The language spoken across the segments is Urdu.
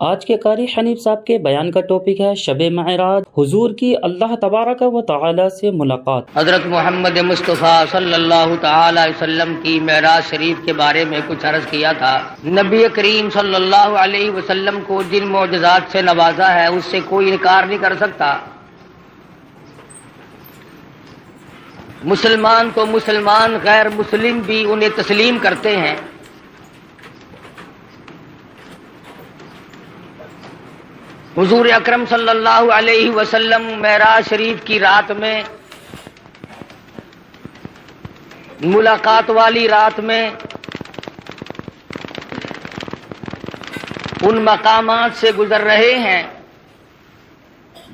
آج کے قاری حنیف صاحب کے بیان کا ٹاپک ہے شب معراج، حضور کی اللہ تبارک و تعالی سے ملاقات۔ حضرت محمد مصطفیٰ صلی اللہ تعالی علیہ وسلم کی معراج شریف کے بارے میں کچھ عرض کیا تھا۔ نبی کریم صلی اللہ علیہ وسلم کو جن معجزات سے نوازا ہے اس سے کوئی انکار نہیں کر سکتا۔ مسلمان تو مسلمان، غیر مسلم بھی انہیں تسلیم کرتے ہیں۔ حضور اکرم صلی اللہ علیہ وسلم معراج شریف کی رات میں، ملاقات والی رات میں، ان مقامات سے گزر رہے ہیں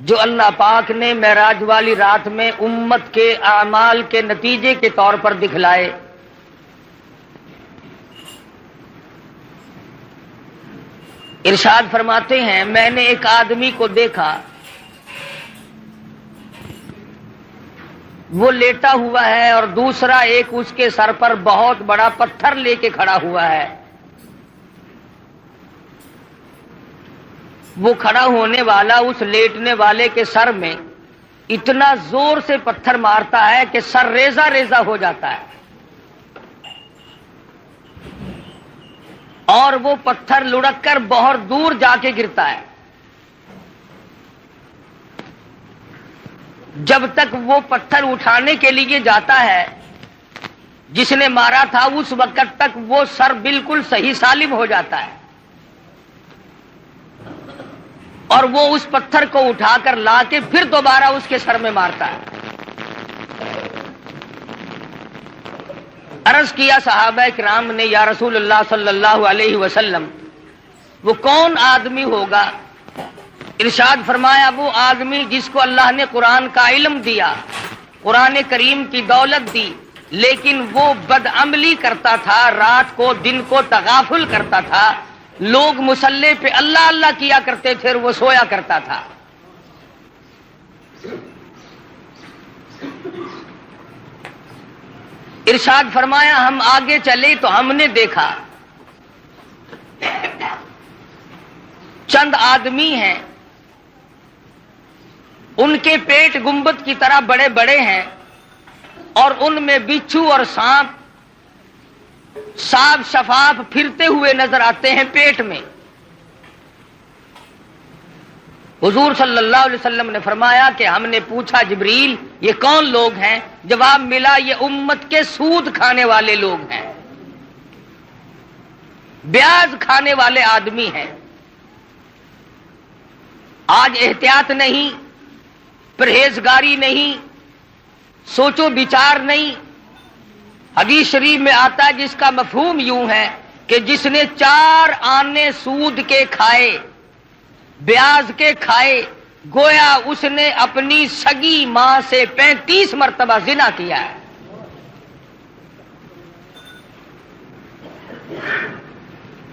جو اللہ پاک نے معراج والی رات میں امت کے اعمال کے نتیجے کے طور پر دکھلائے۔ ارشاد فرماتے ہیں، میں نے ایک آدمی کو دیکھا، وہ لیٹا ہوا ہے اور دوسرا ایک اس کے سر پر بہت بڑا پتھر لے کے کھڑا ہوا ہے۔ وہ کھڑا ہونے والا اس لیٹنے والے کے سر میں اتنا زور سے پتھر مارتا ہے کہ سر ریزہ ریزہ ہو جاتا ہے، اور وہ پتھر لڑک کر بہت دور جا کے گرتا ہے۔ جب تک وہ پتھر اٹھانے کے لیے جاتا ہے جس نے مارا تھا، اس وقت تک وہ سر بالکل صحیح سالم ہو جاتا ہے، اور وہ اس پتھر کو اٹھا کر لا کے پھر دوبارہ اس کے سر میں مارتا ہے۔ عرض کیا صحابہ کرام نے، یا رسول اللہ صلی اللہ علیہ وسلم، وہ کون آدمی ہوگا؟ ارشاد فرمایا، وہ آدمی جس کو اللہ نے قرآن کا علم دیا، قرآن کریم کی دولت دی، لیکن وہ بدعملی کرتا تھا، رات کو دن کو تغافل کرتا تھا، لوگ مصلی پہ اللہ اللہ کیا کرتے تھے، وہ سویا کرتا تھا۔ ارشاد فرمایا، ہم آگے چلے تو ہم نے دیکھا چند آدمی ہیں، ان کے پیٹ گنبد کی طرح بڑے بڑے ہیں، اور ان میں بچھو اور سانپ صاف شفاف پھرتے ہوئے نظر آتے ہیں پیٹ میں۔ حضور صلی اللہ علیہ وسلم نے فرمایا کہ ہم نے پوچھا، جبریل یہ کون لوگ ہیں؟ جواب ملا، یہ امت کے سود کھانے والے لوگ ہیں، بیاج کھانے والے آدمی ہیں۔ آج احتیاط نہیں، پرہیزگاری نہیں، سوچو بچار نہیں۔ حدیث شریف میں آتا ہے جس کا مفہوم یوں ہے کہ جس نے 4 آنے سود کے کھائے، بیاج کے کھائے، گویا اس نے اپنی سگی ماں سے 35 مرتبہ زنا کیا ہے۔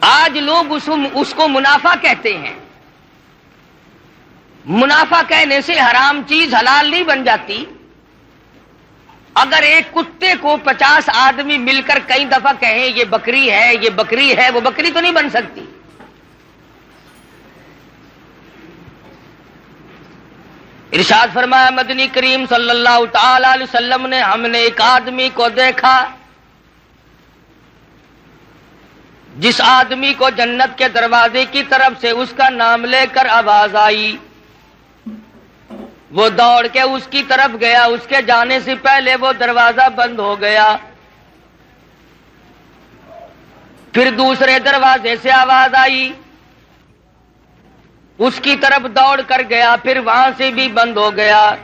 آج لوگ اس کو منافع کہتے ہیں۔ منافع کہنے سے حرام چیز حلال نہیں بن جاتی۔ اگر ایک کتے کو 50 آدمی مل کر کئی دفعہ کہیں یہ بکری ہے، یہ بکری ہے، وہ بکری تو نہیں بن سکتی۔ ارشاد فرمایا مدنی کریم صلی اللہ تعالی علیہ وسلم نے، ہم نے ایک آدمی کو دیکھا جس آدمی کو جنت کے دروازے کی طرف سے اس کا نام لے کر آواز آئی، وہ دوڑ کے اس کی طرف گیا، اس کے جانے سے پہلے وہ دروازہ بند ہو گیا، پھر دوسرے دروازے سے آواز آئی، اس کی طرف دوڑ کر گیا، پھر وہاں سے بھی بند ہو گیا،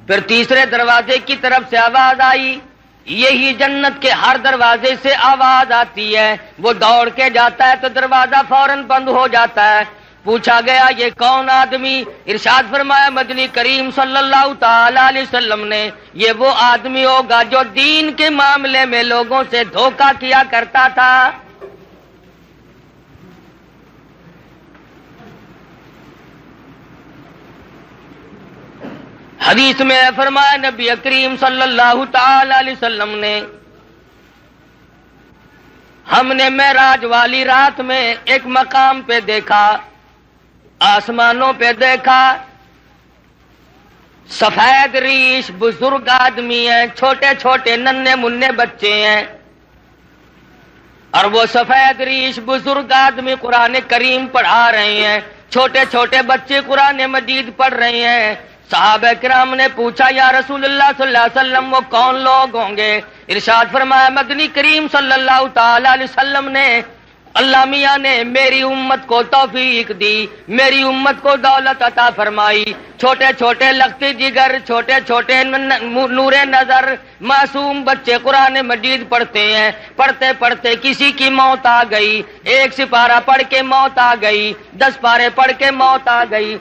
پھر تیسرے دروازے کی طرف سے آواز آئی۔ یہی جنت کے ہر دروازے سے آواز آتی ہے، وہ دوڑ کے جاتا ہے تو دروازہ فوراً بند ہو جاتا ہے۔ پوچھا گیا یہ کون آدمی؟ ارشاد فرمایا مدنی کریم صلی اللہ تعالی علیہ وسلم نے، یہ وہ آدمی ہوگا جو دین کے معاملے میں لوگوں سے دھوکہ کیا کرتا تھا۔ حدیث میں فرمایا نبی کریم صلی اللہ تعالی علیہ وسلم نے، ہم نے معراج والی رات میں ایک مقام پہ دیکھا، آسمانوں پہ دیکھا، سفید ریش بزرگ آدمی ہیں، چھوٹے چھوٹے ننھے منھے بچے ہیں، اور وہ سفید ریش بزرگ آدمی قرآن کریم پڑھا رہے ہیں، چھوٹے چھوٹے بچے قرآن مجید پڑھ رہے ہیں۔ صحابہ کرام نے پوچھا یا رسول اللہ صلی اللہ علیہ وسلم وہ کون لوگ ہوں گے؟ ارشاد فرمایا مدنی کریم صلی اللہ تعالی علیہ وسلم نے، اللہ میاں نے میری امت کو توفیق دی، میری امت کو دولت عطا فرمائی، چھوٹے چھوٹے لختی جگر، چھوٹے چھوٹے نور نظر معصوم بچے قرآن مجید پڑھتے ہیں، پڑھتے پڑھتے کسی کی موت آ گئی، ایک سپارہ پڑھ کے موت آ گئی، 10 پارے پڑھ کے موت آ گئی،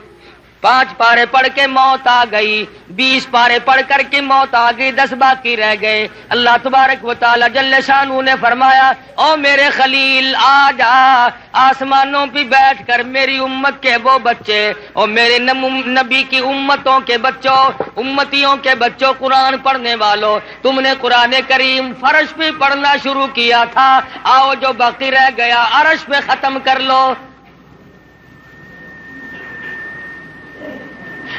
5 پارے پڑھ کے موت آ گئی، 20 پارے پڑھ کر کے موت آ گئی، 10 باقی رہ گئے۔ اللہ تبارک و تعالی جل شانہ نے فرمایا او میرے خلیل آ جا، آسمانوں پہ بیٹھ کر میری امت کے وہ بچے اور میرے نبی کی امتوں کے بچوں، امتیوں کے بچوں، قرآن پڑھنے والوں، تم نے قرآن کریم فرش پہ پڑھنا شروع کیا تھا، آؤ جو باقی رہ گیا عرش پہ ختم کر لو۔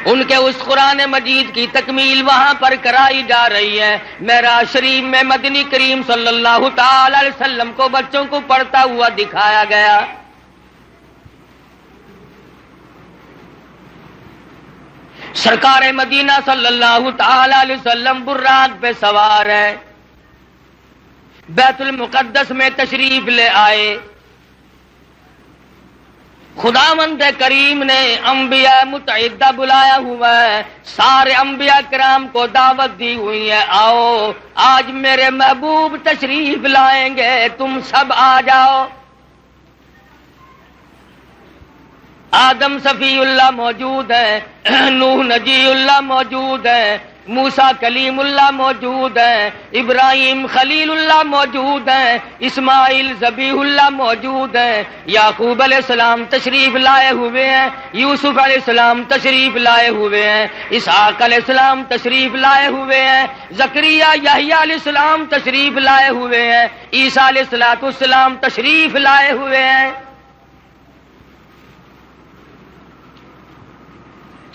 ان کے اس قرآن مجید کی تکمیل وہاں پر کرائی جا رہی ہے۔ معراج شریف میں مدنی کریم صلی اللہ تعالی علیہ وسلم کو بچوں کو پڑھتا ہوا دکھایا گیا۔ سرکار مدینہ صلی اللہ تعالی علیہ وسلم براق پہ سوار ہے، بیت المقدس میں تشریف لے آئے۔ خداوند کریم نے انبیاء متعدہ بلایا ہوا ہے، سارے انبیاء کرام کو دعوت دی ہوئی ہے، آؤ آج میرے محبوب تشریف لائیں گے، تم سب آ جاؤ۔ آدم صفی اللہ موجود ہے، نوح نجی اللہ موجود ہے، موسیٰ کلیم اللہ موجود ہے، ابراہیم خلیل اللہ موجود ہے، اسماعیل ذبیح اللہ موجود ہے، یعقوب علیہ السلام تشریف لائے ہوئے ہیں، یوسف علیہ السلام تشریف لائے ہوئے ہیں، اسحاق علیہ السلام تشریف لائے ہوئے ہیں، زکریا یحییٰ علیہ السلام تشریف لائے ہوئے ہیں، عیسیٰ علیہ السلام تشریف لائے ہوئے ہیں۔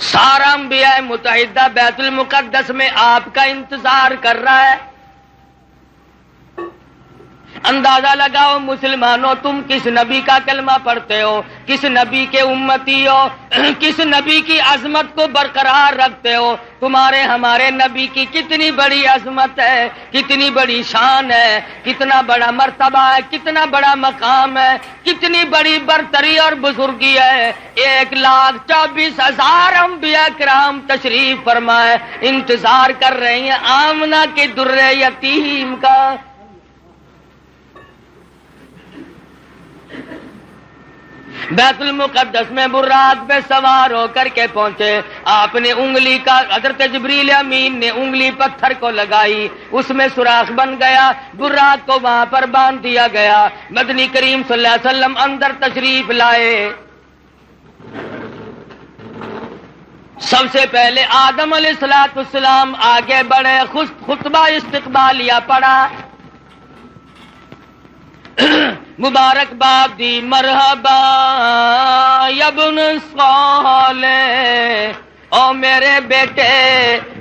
سارا انبیاء متحدہ بیت المقدس میں آپ کا انتظار کر رہا ہے۔ اندازہ لگاؤ مسلمانوں، تم کس نبی کا کلمہ پڑھتے ہو، کس نبی کے امتی ہو، کس نبی کی عظمت کو برقرار رکھتے ہو۔ تمہارے ہمارے نبی کی کتنی بڑی عظمت ہے، کتنی بڑی شان ہے، کتنا بڑا مرتبہ ہے، کتنا بڑا مقام ہے، کتنی بڑی برتری اور بزرگی ہے۔ 1,24,000 انبیاء کرام تشریف فرمائے، انتظار کر رہے ہیں آمنہ کے در یتیم کا۔ بیت المقدس میں براق پہ سوار ہو کر کے پہنچے، آپ نے انگلی کا، حضرت جبریل امین نے انگلی پتھر کو لگائی، اس میں سوراخ بن گیا، براق کو وہاں پر باندھ دیا گیا۔ مدنی کریم صلی اللہ علیہ وسلم اندر تشریف لائے۔ سب سے پہلے آدم علیہ السلام آگے بڑھے، خطبہ استقبالیہ پڑھا، مبارکباد دی، مرحبا یا ابن صالح، او میرے بیٹے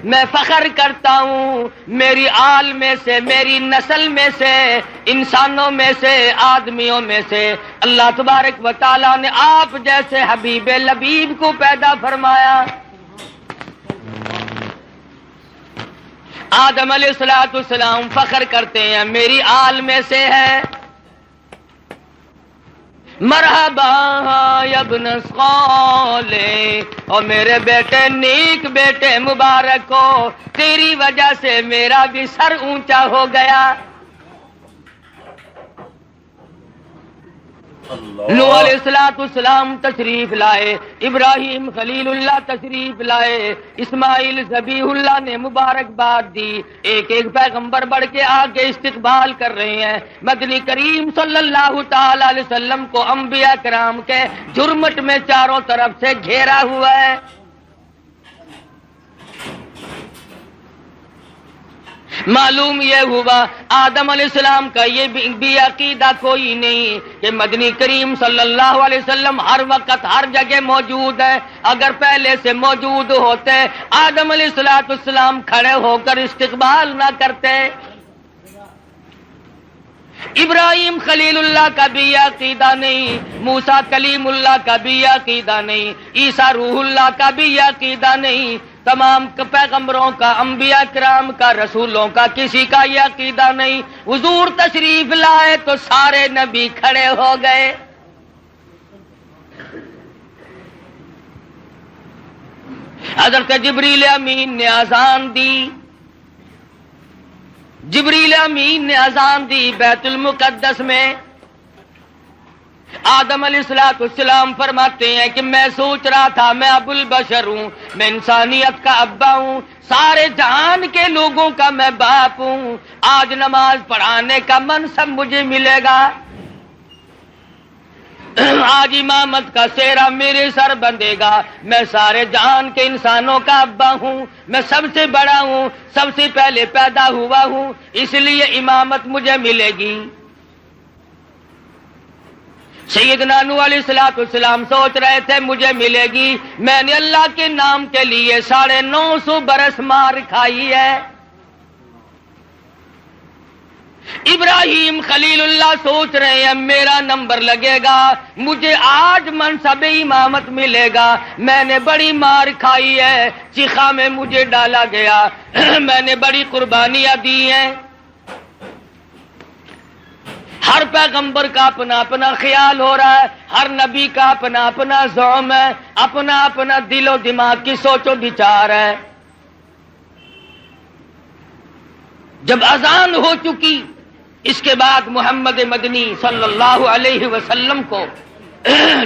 میں فخر کرتا ہوں، میری آل میں سے، میری نسل میں سے، انسانوں میں سے، آدمیوں میں سے اللہ تبارک و تعالیٰ نے آپ جیسے حبیب لبیب کو پیدا فرمایا۔ آدم علیہ السلام فخر کرتے ہیں میری آل میں سے ہے، مرحبا یا ابن صالح، اور میرے بیٹے نیک بیٹے مبارک ہو، تیری وجہ سے میرا بھی سر اونچا ہو گیا۔ نوح علیہ السلام تشریف لائے، ابراہیم خلیل اللہ تشریف لائے، اسماعیل ذبیح اللہ نے مبارکباد دی، ایک ایک پیغمبر بڑھ کے آگے استقبال کر رہے ہیں۔ مدنی کریم صلی اللہ تعالی علیہ وسلم کو انبیاء کرام کے جرمٹ میں چاروں طرف سے گھیرا ہوا ہے۔ معلوم یہ ہوا آدم علیہ السلام کا یہ بھی عقیدہ کوئی نہیں کہ مدنی کریم صلی اللہ علیہ وسلم ہر وقت ہر جگہ موجود ہے. اگر پہلے سے موجود ہوتے آدم علیہ السلام کھڑے ہو کر استقبال نہ کرتے. ابراہیم خلیل اللہ کا بھی عقیدہ نہیں, موسیٰ کلیم اللہ کا بھی عقیدہ نہیں, عیسیٰ روح اللہ کا بھی عقیدہ نہیں. تمام پیغمبروں کا, انبیاء کرام کا, رسولوں کا کسی کا یہ عقیدہ نہیں. حضور تشریف لائے تو سارے نبی کھڑے ہو گئے. حضرت جبریل امین نے اذان دی, جبریل امین نے اذان دی بیت المقدس میں. آدم علیہ السلام فرماتے ہیں کہ میں سوچ رہا تھا میں ابو البشر ہوں, میں انسانیت کا ابا ہوں, سارے جہان کے لوگوں کا میں باپ ہوں. آج نماز پڑھانے کا منصب مجھے ملے گا, آج امامت کا سہرا میرے سر بندھے گا. میں سارے جہان کے انسانوں کا ابا ہوں, میں سب سے بڑا ہوں, سب سے پہلے پیدا ہوا ہوں, اس لیے امامت مجھے ملے گی. سیدنا نوح علیہ السلام سوچ رہے تھے مجھے ملے گی. میں نے اللہ کے نام کے لیے 950 برس مار کھائی ہے. ابراہیم خلیل اللہ سوچ رہے ہیں میرا نمبر لگے گا, مجھے آج منصب امامت ملے گا. میں نے بڑی مار کھائی ہے, چیخا میں مجھے ڈالا گیا, میں نے بڑی قربانیاں دی ہیں. ہر پیغمبر کا اپنا اپنا خیال ہو رہا ہے, ہر نبی کا اپنا اپنا زعم ہے, اپنا اپنا دل و دماغ کی سوچ و بچار ہے. جب اذان ہو چکی اس کے بعد محمد مدنی صلی اللہ علیہ وسلم کو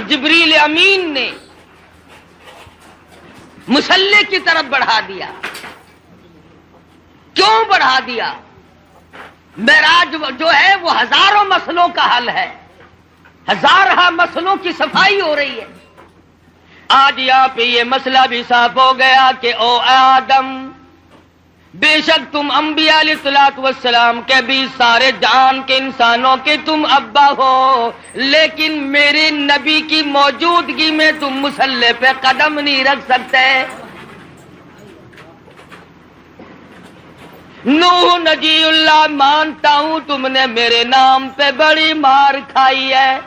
جبریل امین نے مصلی کی طرف بڑھا دیا. کیوں بڑھا دیا؟ معراج جو ہے وہ ہزاروں مسئلوں کا حل ہے, ہزارہ مسئلوں کی صفائی ہو رہی ہے. آج یہاں پہ یہ مسئلہ بھی صاف ہو گیا کہ او آدم, بے شک تم انبیاء علیہ الصلوۃ والسلام کے بھی سارے جہان کے انسانوں کے تم ابا ہو, لیکن میرے نبی کی موجودگی میں تم مصلی پہ قدم نہیں رکھ سکتے. نوح نجی اللہ مانتا ہوں تم نے میرے نام پہ بڑی مار کھائی ہے,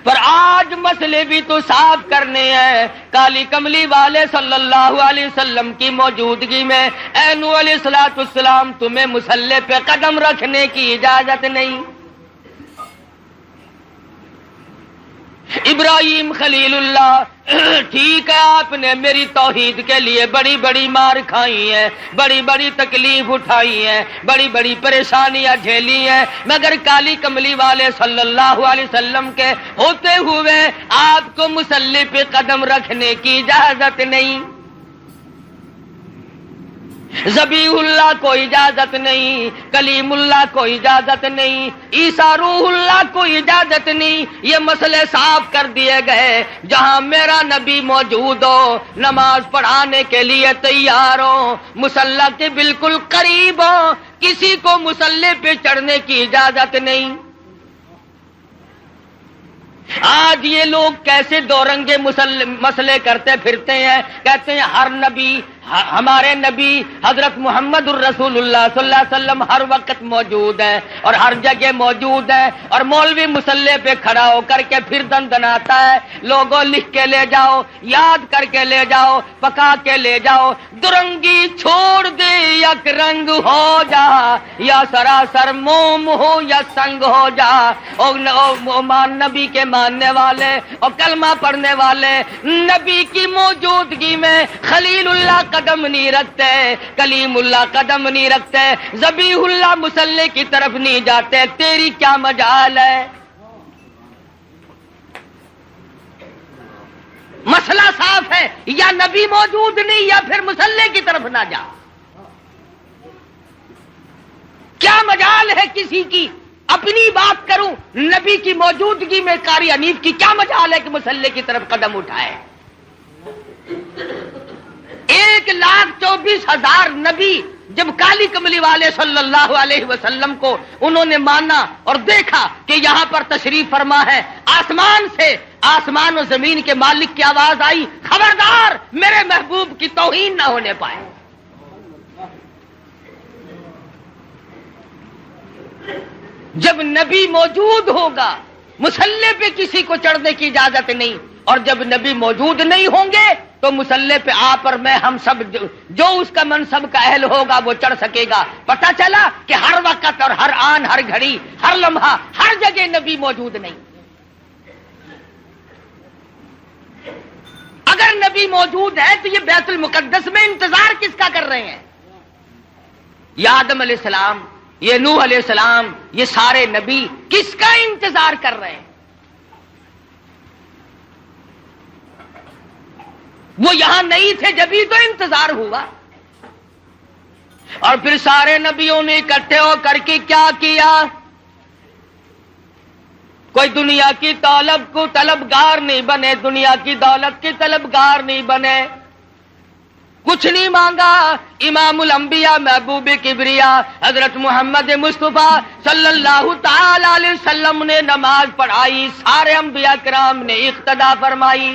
پر آج مسئلے بھی تو صاف کرنے ہیں. کالی کملی والے صلی اللہ علیہ وسلم کی موجودگی میں اے نوح علیہ السلام تمہیں مصلی پہ قدم رکھنے کی اجازت نہیں. ابراہیم خلیل اللہ, ٹھیک ہے آپ نے میری توحید کے لیے بڑی بڑی مار کھائی ہیں, بڑی بڑی تکلیف اٹھائی ہیں, بڑی بڑی پریشانیاں جھیلی ہیں, مگر کالی کملی والے صلی اللہ علیہ وسلم کے ہوتے ہوئے آپ کو مصلی پہ قدم رکھنے کی اجازت نہیں. ذبیح اللہ کو اجازت نہیں, کلیم اللہ کو اجازت نہیں, عیسیٰ روح اللہ کو اجازت نہیں. یہ مسئلے صاف کر دیے گئے. جہاں میرا نبی موجود ہو, نماز پڑھانے کے لیے تیار ہو, مصلی کے بالکل قریب ہو, کسی کو مصلی پہ چڑھنے کی اجازت نہیں. آج یہ لوگ کیسے دو رنگے مسئلے کرتے پھرتے ہیں. کہتے ہیں ہر نبی, ہمارے نبی حضرت محمد الرسول اللہ صلی اللہ علیہ وسلم ہر وقت موجود ہے اور ہر جگہ موجود ہے, اور مولوی مصلی پہ کھڑا ہو کر کے پھر دندناتا ہے. لوگوں لکھ کے لے جاؤ, یاد کر کے لے جاؤ, پکا کے لے جاؤ. درنگی چھوڑ دے یک رنگ ہو جا, یا سراسر موم ہو یا سنگ ہو جا. مان نبی کے ماننے والے اور کلمہ پڑھنے والے نبی کی موجودگی میں خلیل اللہ قدم نہیں رکھتے, کلیم اللہ قدم نہیں رکھتے, ذبیح اللہ مصلی کی طرف نہیں جاتے. تیری کیا مجال ہے؟ مسئلہ صاف ہے, یا نبی موجود نہیں یا پھر مصلی کی طرف نہ جا. کیا مجال ہے کسی کی؟ اپنی بات کروں, نبی کی موجودگی میں قاری حنیف کی کیا مجال ہے کہ مصلی کی طرف قدم اٹھائے؟ 1,24,000 نبی جب کالی کملی والے صلی اللہ علیہ وسلم کو انہوں نے مانا اور دیکھا کہ یہاں پر تشریف فرما ہے، آسمان سے، آسمان و زمین کے مالک کی آواز آئی، خبردار میرے محبوب کی توہین نہ ہونے پائے۔ جب نبی موجود ہوگا مصلی پہ کسی کو چڑھنے کی اجازت نہیں، اور جب نبی موجود نہیں ہوں گے تو مصلی پہ آپ اور میں، ہم سب جو اس کا منصب کا اہل ہوگا وہ چڑھ سکے گا۔ پتہ چلا کہ ہر وقت اور ہر آن، ہر گھڑی، ہر لمحہ، ہر جگہ نبی موجود نہیں۔ اگر نبی موجود ہے تو یہ بیت المقدس میں انتظار کس کا کر رہے ہیں؟ یہ آدم علیہ السلام، یہ نوح علیہ السلام، یہ سارے نبی کس کا انتظار کر رہے ہیں؟ وہ یہاں نہیں تھے جبھی تو انتظار ہوا۔ اور پھر سارے نبیوں نے اکٹھے ہو کر کے کیا کیا؟ کوئی دنیا کی طلب کو طلبگار نہیں بنے، دنیا کی دولت کے طلبگار نہیں بنے، کچھ نہیں مانگا۔ امام الانبیاء، محبوب کبریا حضرت محمد مصطفیٰ صلی اللہ تعالی علیہ وسلم نے نماز پڑھائی، سارے انبیاء کرام نے اقتدا فرمائی،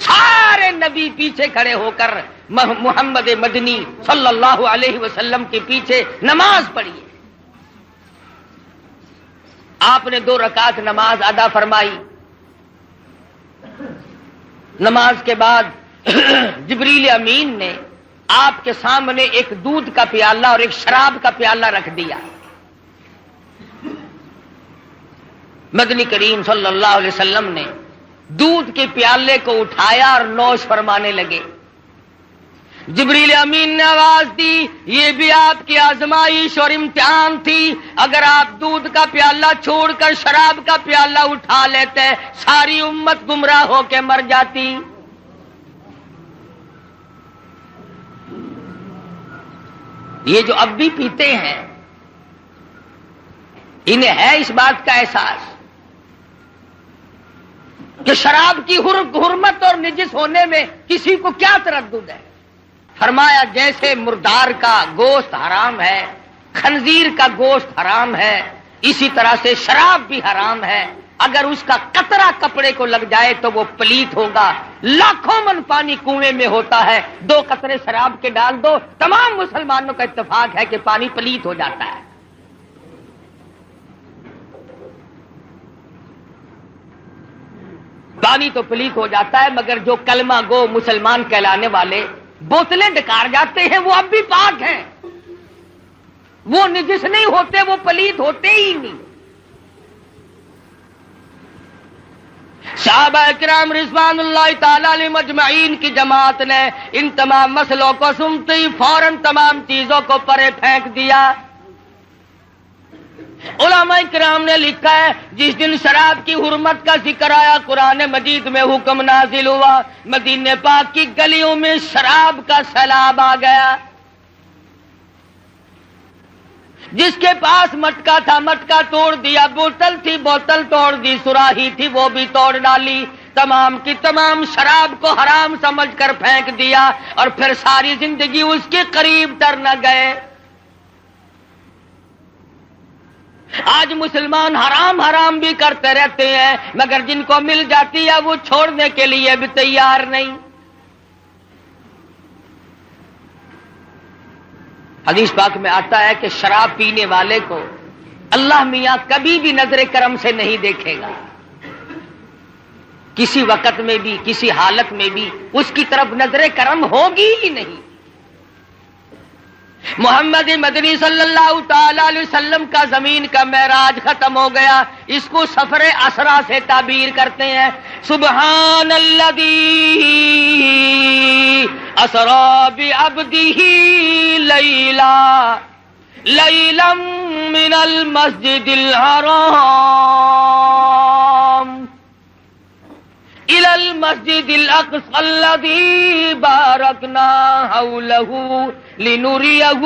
سارے نبی پیچھے کھڑے ہو کر محمد مدنی صلی اللہ علیہ وسلم کے پیچھے نماز پڑھی۔ آپ نے 2 رکعت نماز ادا فرمائی۔ نماز کے بعد جبریل امین نے آپ کے سامنے ایک دودھ کا پیالہ اور ایک شراب کا پیالہ رکھ دیا۔ مدنی کریم صلی اللہ علیہ وسلم نے دودھ کے پیالے کو اٹھایا اور نوش فرمانے لگے۔ جبریل امین نے آواز دی، یہ بھی آپ کی آزمائش اور امتحان تھی، اگر آپ دودھ کا پیالہ چھوڑ کر شراب کا پیالہ اٹھا لیتے ساری امت گمراہ ہو کے مر جاتی۔ یہ جو اب بھی پیتے ہیں انہیں ہے اس بات کا احساس کہ شراب کی حرمت اور نجس ہونے میں کسی کو کیا تردد ہے؟ فرمایا جیسے مردار کا گوشت حرام ہے، خنزیر کا گوشت حرام ہے، اسی طرح سے شراب بھی حرام ہے۔ اگر اس کا قطرہ کپڑے کو لگ جائے تو وہ پلیت ہوگا۔ لاکھوں من پانی کنویں میں ہوتا ہے، 2 قطرے شراب کے ڈال دو، تمام مسلمانوں کا اتفاق ہے کہ پانی پلیت ہو جاتا ہے۔ پانی تو پلیت ہو جاتا ہے، مگر جو کلمہ گو مسلمان کہلانے والے بوتلیں ڈکار جاتے ہیں وہ اب بھی پاک ہیں، وہ نجس نہیں ہوتے، وہ پلیت ہوتے ہی نہیں۔ صحابہ کرام رضوان اللہ تعالی علیہم اجمعین کی جماعت نے ان تمام مسئلوں کو سنتے ہی فوراً تمام چیزوں کو پرے پھینک دیا۔ علماء کرام نے لکھا ہے جس دن شراب کی حرمت کا ذکر آیا قرآن مجید میں حکم نازل ہوا، مدینہ پاک کی گلیوں میں شراب کا سیلاب آ گیا۔ جس کے پاس مٹکا تھا مٹکا توڑ دیا، بوتل تھی بوتل توڑ دی، سراہی تھی وہ بھی توڑ ڈالی، تمام کی تمام شراب کو حرام سمجھ کر پھینک دیا، اور پھر ساری زندگی اس کے قریب تر نہ گئے۔ آج مسلمان حرام حرام بھی کرتے رہتے ہیں، مگر جن کو مل جاتی ہے وہ چھوڑنے کے لیے بھی تیار نہیں۔ حدیث پاک میں آتا ہے کہ شراب پینے والے کو اللہ میاں کبھی بھی نظر کرم سے نہیں دیکھے گا، کسی وقت میں بھی کسی حالت میں بھی اس کی طرف نظر کرم ہوگی ہی نہیں۔ محمد مدنی صلی اللہ تعالی علیہ وسلم کا زمین کا معراج ختم ہو گیا، اس کو سفر اسرا سے تعبیر کرتے ہیں۔ سبحان الذی اسرا بعبدہ لیلا من المسجد الحرام إلى المسجد الأقصى الذي باركنا حوله لنريه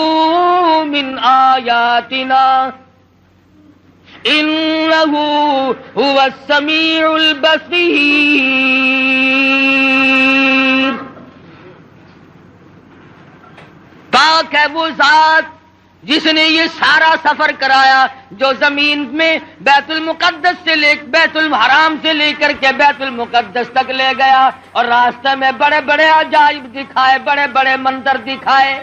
من آياتنا إنه هو السميع البصير۔ پاک ہے وہ ذات جس نے یہ سارا سفر کرایا، جو زمین میں بیت المقدس سے بیت الحرام سے لے کر کے بیت المقدس تک لے گیا، اور راستے میں بڑے بڑے عجائب دکھائے، بڑے بڑے منظر دکھائے۔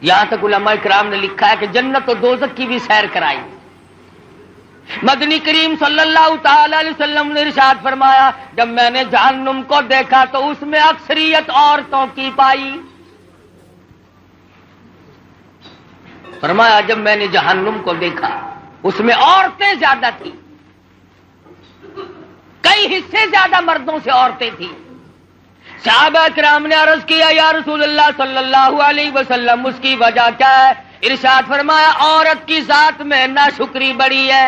یہاں تک علماء کرام نے لکھا ہے کہ جنت و دوزخ کی بھی سیر کرائی۔ مدنی کریم صلی اللہ تعالی علیہ وسلم نے ارشاد فرمایا، جب میں نے جہنم کو دیکھا تو اس میں اکثریت عورتوں کی پائی۔ فرمایا جب میں نے جہنم کو دیکھا اس میں عورتیں زیادہ تھیں، کئی حصے زیادہ مردوں سے عورتیں تھیں۔ صحابہ کرام نے عرض کیا یا رسول اللہ صلی اللہ علیہ وسلم اس کی وجہ کیا ہے؟ ارشاد فرمایا عورت کی ذات میں ناشکری بڑی ہے،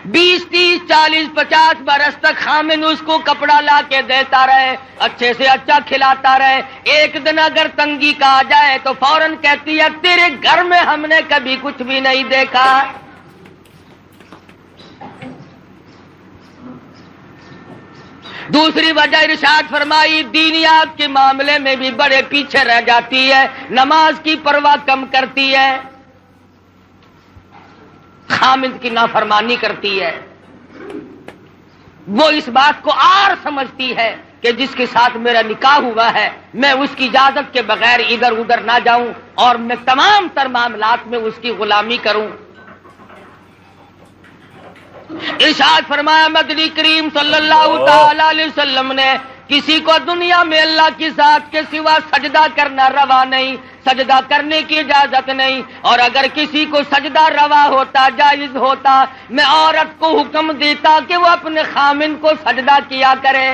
20 30 40 50 برس تک خامن اس کو کپڑا لا کے دیتا رہے، اچھے سے اچھا کھلاتا رہے، ایک دن اگر تنگی کا آ جائے تو فوراً کہتی ہے تیرے گھر میں ہم نے کبھی کچھ بھی نہیں دیکھا۔ دوسری وجہ ارشاد فرمائی دینیات کے معاملے میں بھی بڑے پیچھے رہ جاتی ہے، نماز کی پرواہ کم کرتی ہے، خامد کی نافرمانی کرتی ہے۔ وہ اس بات کو آر سمجھتی ہے کہ جس کے ساتھ میرا نکاح ہوا ہے میں اس کی اجازت کے بغیر ادھر ادھر نہ جاؤں اور میں تمام تر معاملات میں اس کی غلامی کروں۔ ارشاد فرمایا مدنی کریم صلی اللہ تعالی علیہ وسلم نے کسی کو دنیا میں اللہ کی ذات کے سوا سجدہ کرنا روا نہیں، سجدہ کرنے کی اجازت نہیں، اور اگر کسی کو سجدہ روا ہوتا جائز ہوتا میں عورت کو حکم دیتا کہ وہ اپنے خامن کو سجدہ کیا کرے۔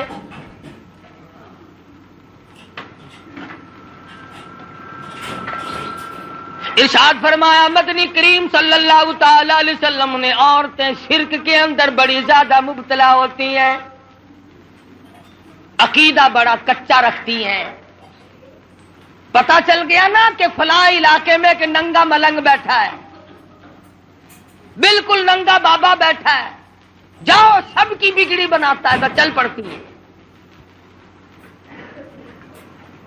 ارشاد فرمایا مدنی کریم صلی اللہ تعالی علیہ وسلم نے عورتیں شرک کے اندر بڑی زیادہ مبتلا ہوتی ہیں، عقیدہ بڑا کچا رکھتی ہیں۔ پتہ چل گیا نا کہ فلاں علاقے میں ایک ننگا ملنگ بیٹھا ہے، بالکل ننگا بابا بیٹھا ہے، جاؤ سب کی بگڑی بناتا ہے تو چل پڑتی ہے۔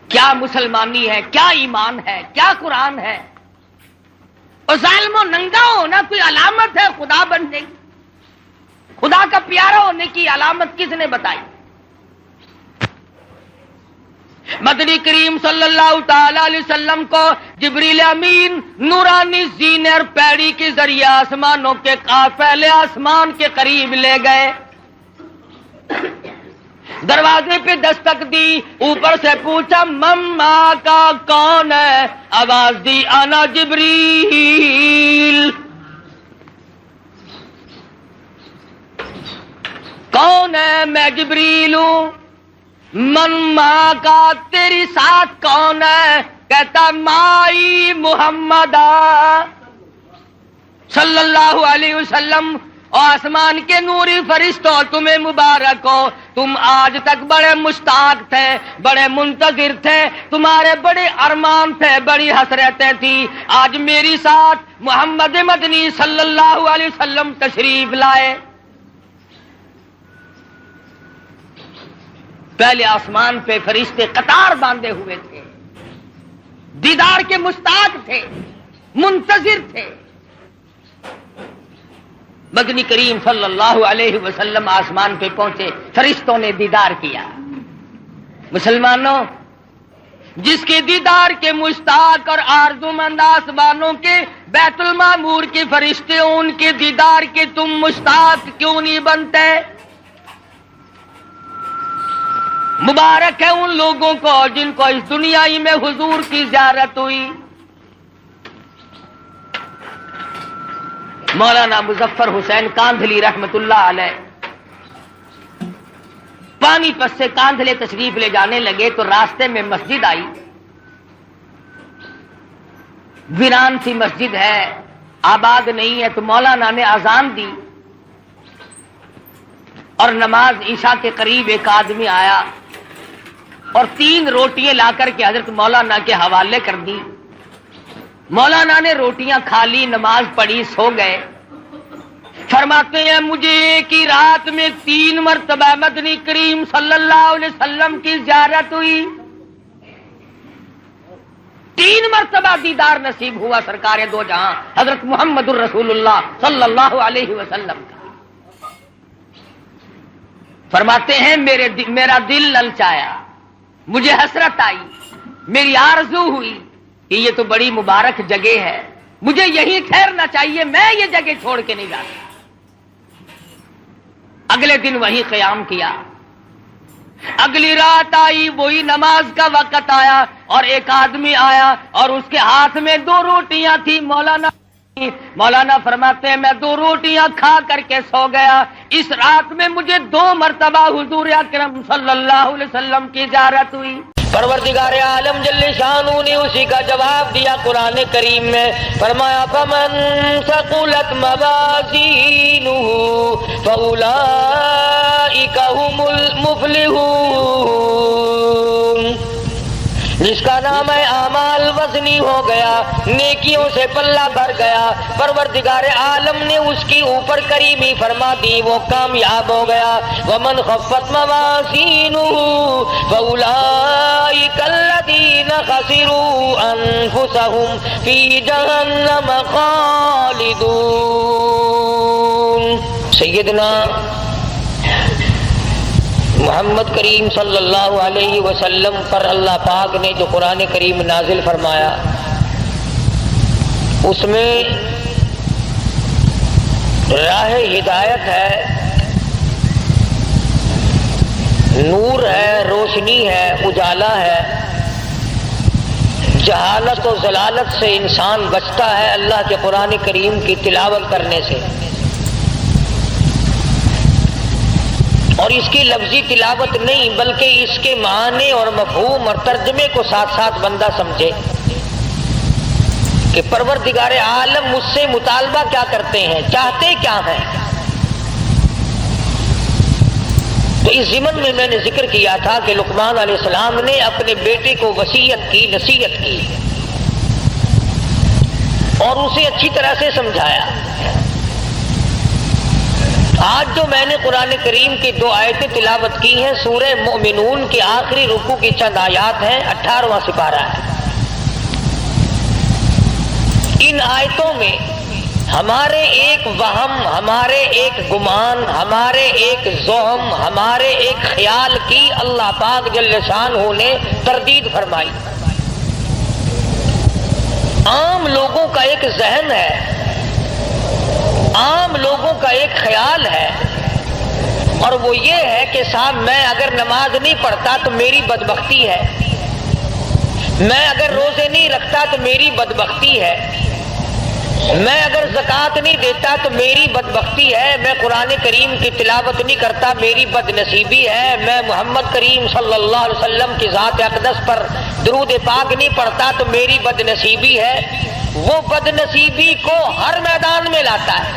کیا مسلمانی ہے، کیا ایمان ہے، کیا قرآن ہے؟ اور ظالم و ننگا ہونا کوئی علامت ہے خدا بننے کی؟ خدا کا پیارا ہونے کی علامت کس نے بتائی؟ مدنی کریم صلی اللہ تعالی علیہ وسلم کو جبریل امین نورانی زینر پیڑی کے ذریعے آسمانوں کے پہلے آسمان کے قریب لے گئے، دروازے پہ دستک دی، اوپر سے پوچھا مما کا کون ہے؟ آواز دی انا جبریل۔ کون ہے؟ میں جبریل ہوں۔ مما کا تیری ساتھ کون ہے؟ کہتا مائی محمد صلی اللہ علیہ وسلم۔ آسمان کے نوری فرشتوں تمہیں مبارک ہو، تم آج تک بڑے مشتاق تھے، بڑے منتظر تھے، تمہارے بڑے ارمان تھے، بڑی حسرتیں تھی، آج میری ساتھ محمد مدنی صلی اللہ علیہ وسلم تشریف لائے۔ پہلے آسمان پہ فرشتے قطار باندھے ہوئے تھے، دیدار کے مشتاق تھے، منتظر تھے۔ مدنی کریم صلی اللہ علیہ وسلم آسمان پہ پہنچے، فرشتوں نے دیدار کیا۔ مسلمانوں، جس کے دیدار کے مشتاق اور آرزومند آسمانوں کے بیت المعمور کے فرشتے، ان کے دیدار کے تم مشتاق کیوں نہیں بنتے؟ مبارک ہے ان لوگوں کو جن کو اس دنیا ہی میں حضور کی زیارت ہوئی۔ مولانا مظفر حسین کاندھلی رحمت اللہ علیہ پانی پت سے کاندھلے تشریف لے جانے لگے تو راستے میں مسجد آئی، ویران سی مسجد ہے، آباد نہیں ہے، تو مولانا نے اذان دی اور نماز عشاء کے قریب ایک آدمی آیا اور 3 روٹیاں لا کر کے حضرت مولانا کے حوالے کر دی۔ مولانا نے روٹیاں کھا لی، نماز پڑھی، سو گئے۔ فرماتے ہیں مجھے ایک ہی رات میں 3 مرتبہ مدنی کریم صلی اللہ علیہ وسلم کی زیارت ہوئی، 3 مرتبہ دیدار نصیب ہوا سرکار دو جہاں حضرت محمد الرسول اللہ صلی اللہ علیہ وسلم کا۔ فرماتے ہیں میرا دل للچایا، مجھے حسرت آئی، میری آرزو ہوئی کہ یہ تو بڑی مبارک جگہ ہے، مجھے یہیں ٹھہرنا چاہیے، میں یہ جگہ چھوڑ کے نہیں جاتا۔ اگلے دن وہیں قیام کیا، اگلی رات آئی، وہی نماز کا وقت آیا اور ایک آدمی آیا اور اس کے ہاتھ میں 2 روٹیاں تھی۔ مولانا فرماتے ہیں میں 2 روٹیاں کھا کر کے سو گیا، اس رات میں مجھے 2 مرتبہ حضور اکرم صلی اللہ علیہ وسلم کی زیارت ہوئی۔ پروردگار عالم جل شانہ نے اسی کا جواب دیا قرآن کریم میں، فرمایا فمن ثقلت موازینہ فاولئک هم المفلحون، جس کا نام ہے اعمال وزنی ہو گیا، نیکیوں سے پلہ بھر گیا، پروردگار عالم نے اس کی اوپر کریمی فرما دی، وہ کامیاب ہو گیا۔ ومن خفت موازینہ فاولئک الذین خسروا انفسهم فی جہنم خالدون۔ سیدنا محمد کریم صلی اللہ علیہ وسلم پر اللہ پاک نے جو قرآن کریم نازل فرمایا، اس میں راہ ہدایت ہے، نور ہے، روشنی ہے، اجالا ہے، جہالت و ضلالت سے انسان بچتا ہے اللہ کے قرآن کریم کی تلاوت کرنے سے، اور اس کی لفظی تلاوت نہیں بلکہ اس کے معنی اور مفہوم اور ترجمے کو ساتھ ساتھ بندہ سمجھے کہ پروردگار عالم مجھ سے مطالبہ کیا کرتے ہیں، چاہتے کیا ہیں۔ تو اس ضمن میں نے ذکر کیا تھا کہ لقمان علیہ السلام نے اپنے بیٹے کو وصیت کی، نصیحت کی اور اسے اچھی طرح سے سمجھایا۔ آج جو میں نے قرآن کریم کی 2 آیتیں تلاوت کی ہیں، سورہ مومنون کے آخری رکوع کی چند آیات ہیں، 18واں سپارہ ہے۔ ان آیتوں میں ہمارے ایک وہم، ہمارے ایک گمان، ہمارے ایک زوہم، ہمارے ایک خیال کی اللہ پاک جل شانہ نے تردید فرمائی۔ عام لوگوں کا ایک ذہن ہے، عام لوگوں کا ایک خیال ہے، اور وہ یہ ہے کہ صاحب میں اگر نماز نہیں پڑھتا تو میری بدبختی ہے، میں اگر روزے نہیں رکھتا تو میری بدبختی ہے، میں اگر زکوٰۃ نہیں دیتا تو میری بدبختی ہے، میں قرآن کریم کی تلاوت نہیں کرتا میری بد نصیبی ہے، میں محمد کریم صلی اللہ علیہ وسلم کی ذات اقدس پر درود پاک نہیں پڑھتا تو میری بد نصیبی ہے۔ وہ بد نصیبی کو ہر میدان میں لاتا ہے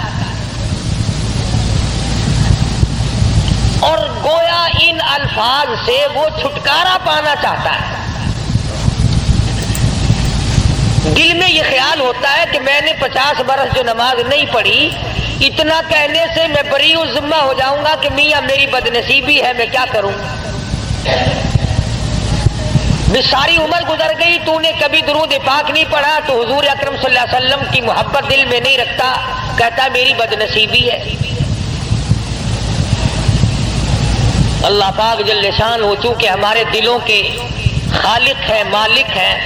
اور گویا ان الفاظ سے وہ چھٹکارا پانا چاہتا ہے۔ دل میں یہ خیال ہوتا ہے کہ میں نے 50 برس جو نماز نہیں پڑھی، اتنا کہنے سے میں بری الذمہ ہو جاؤں گا کہ میاں میری بد نصیبی ہے، میں کیا کروں؟ ساری عمر گزر گئی، تو نے کبھی درود پاک نہیں پڑھا، تو حضور اکرم صلی اللہ علیہ وسلم کی محبت دل میں نہیں رکھتا، کہتا میری بد نصیبی ہے۔ اللہ پاک جل شانہ چونکہ ہمارے دلوں کے خالق ہیں، مالک ہیں،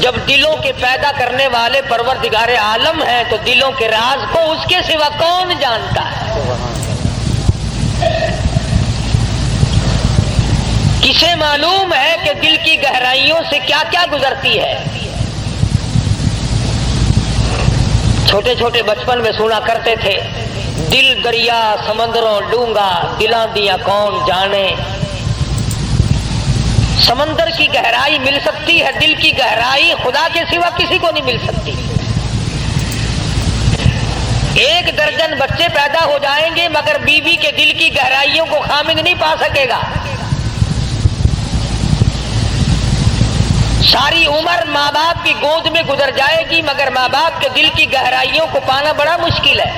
جب دلوں کے پیدا کرنے والے پروردگار عالم ہیں تو دلوں کے راز کو اس کے سوا کون جانتا ہے؟ کسے معلوم ہے کہ دل کی گہرائیوں سے کیا کیا گزرتی ہے؟ چھوٹے چھوٹے بچپن میں سنا کرتے تھے، دل دریا سمندروں ڈونگا، دلاں دیا کون جانے۔ سمندر کی گہرائی مل سکتی ہے، دل کی گہرائی خدا کے سوا کسی کو نہیں مل سکتی۔ 1 درجن بچے پیدا ہو جائیں گے مگر بیوی کے دل کی گہرائیوں کو خامد نہیں پا سکے گا۔ ساری عمر ماں باپ کی گود میں گزر جائے گی مگر ماں باپ کے دل کی گہرائیوں کو پانا بڑا مشکل ہے۔